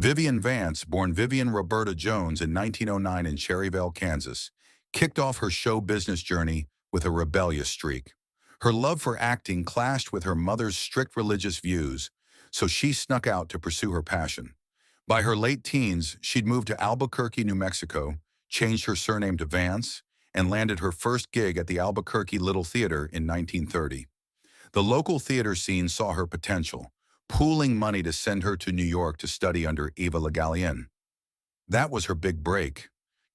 Vivian Vance, born Vivian Roberta Jones in 1909 in Cherryvale, Kansas, kicked off her show business journey with a rebellious streak. Her love for acting clashed with her mother's strict religious views, so she snuck out to pursue her passion. By her late teens, she'd moved to Albuquerque, New Mexico, changed her surname to Vance, and landed her first gig at the Albuquerque Little Theater in 1930. The local theater scene saw her potential, pooling money to send her to New York to study under Eva Le Gallienne. That was her big break.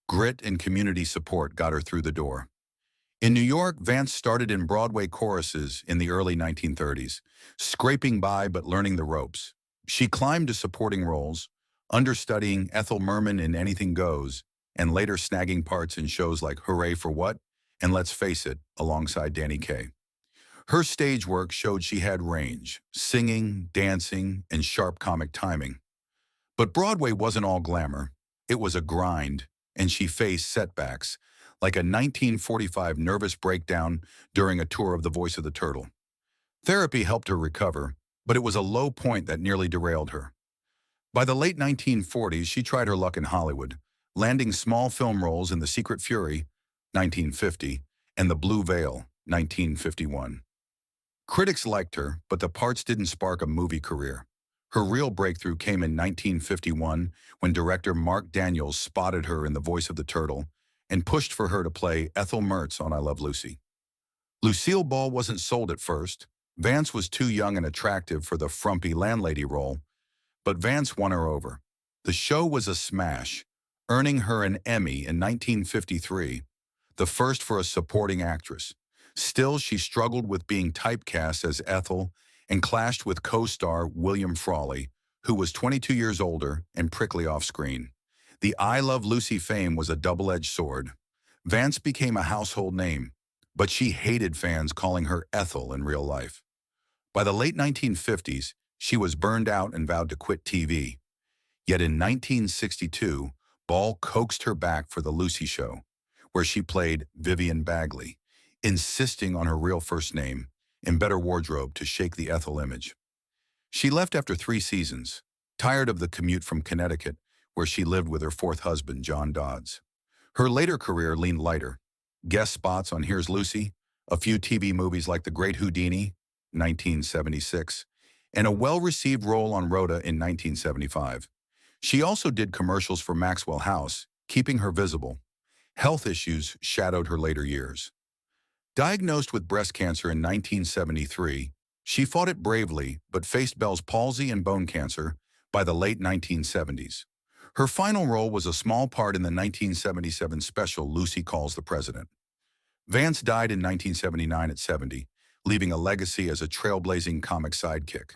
Grit and community support got her through the door. In New York, Vance started in Broadway choruses in the early 1930s, scraping by but learning the ropes. She climbed to supporting roles, understudying Ethel Merman in Anything Goes, and later snagging parts in shows like Hooray for What and Let's Face It, alongside Danny Kaye. Her stage work showed she had range, singing, dancing, and sharp comic timing. But Broadway wasn't all glamour. It was a grind, and she faced setbacks, like a 1945 nervous breakdown during a tour of The Voice of the Turtle. Therapy helped her recover, but it was a low point that nearly derailed her. By the late 1940s, she tried her luck in Hollywood, landing small film roles in The Secret Fury, 1950, and The Blue Veil, 1951. Critics liked her, but the parts didn't spark a movie career. Her real breakthrough came in 1951 when director Mark Daniels spotted her in The Voice of the Turtle and pushed for her to play Ethel Mertz on I Love Lucy. Lucille Ball wasn't sold at first. Vance was too young and attractive for the frumpy landlady role, but Vance won her over. The show was a smash, earning her an Emmy in 1953, the first for a supporting actress. Still, she struggled with being typecast as Ethel and clashed with co-star William Frawley, who was 22 years older and prickly off-screen. The I Love Lucy fame was a double-edged sword. Vance became a household name, but she hated fans calling her Ethel in real life. By the late 1950s, she was burned out and vowed to quit TV. Yet in 1962, Ball coaxed her back for The Lucy Show, where she played Vivian Bagley, insisting on her real first name and better wardrobe to shake the Ethel image. She left after 3 seasons, tired of the commute from Connecticut, where she lived with her 4th husband, John Dodds. Her later career leaned lighter. Guest spots on Here's Lucy, a few TV movies like The Great Houdini, 1976, and a well-received role on Rhoda in 1975. She also did commercials for Maxwell House, keeping her visible. Health issues shadowed her later years. Diagnosed with breast cancer in 1973, she fought it bravely but faced Bell's palsy and bone cancer by the late 1970s. Her final role was a small part in the 1977 special Lucy Calls the President. Vance died in 1979 at 70, leaving a legacy as a trailblazing comic sidekick.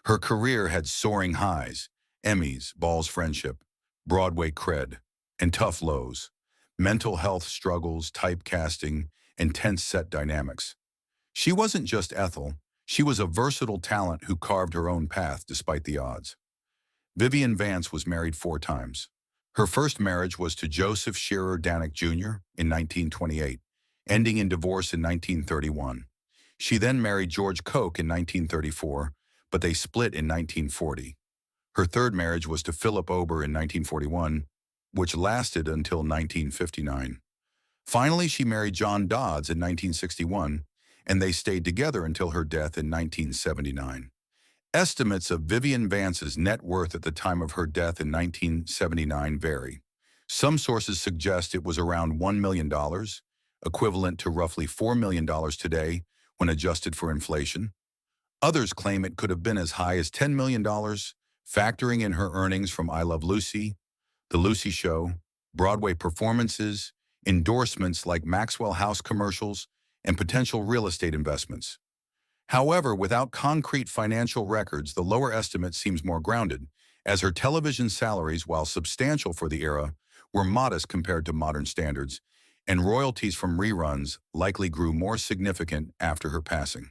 Her career had soaring highs, Emmys, Ball's friendship, Broadway cred, and tough lows, mental health struggles, typecasting, and tense set dynamics. She wasn't just Ethel, she was a versatile talent who carved her own path despite the odds. Vivian Vance was married 4 times. Her first marriage was to Joseph Shearer Danick Jr. in 1928, ending in divorce in 1931. She then married George Koch in 1934, but they split in 1940. Her third marriage was to Philip Ober in 1941, which lasted until 1959. Finally, she married John Dodds in 1961, and they stayed together until her death in 1979. Estimates of Vivian Vance's net worth at the time of her death in 1979 vary. Some sources suggest it was around $1 million, equivalent to roughly $4 million today when adjusted for inflation. Others claim it could have been as high as $10 million, factoring in her earnings from I Love Lucy, The Lucy Show, Broadway performances, endorsements like Maxwell House commercials, and potential real estate investments. However, without concrete financial records, the lower estimate seems more grounded, as her television salaries, while substantial for the era, were modest compared to modern standards, and royalties from reruns likely grew more significant after her passing.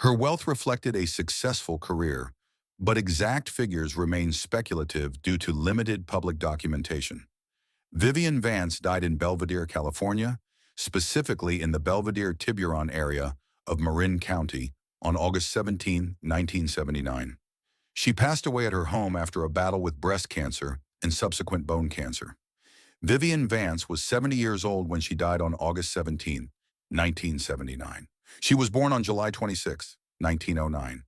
Her wealth reflected a successful career, but exact figures remain speculative due to limited public documentation. Vivian Vance died in Belvidere, California, specifically in the Belvidere-Tiburon area of Marin County, on August 17, 1979. She passed away at her home after a battle with breast cancer and subsequent bone cancer. Vivian Vance was 70 years old when she died on August 17, 1979. She was born on July 26, 1909.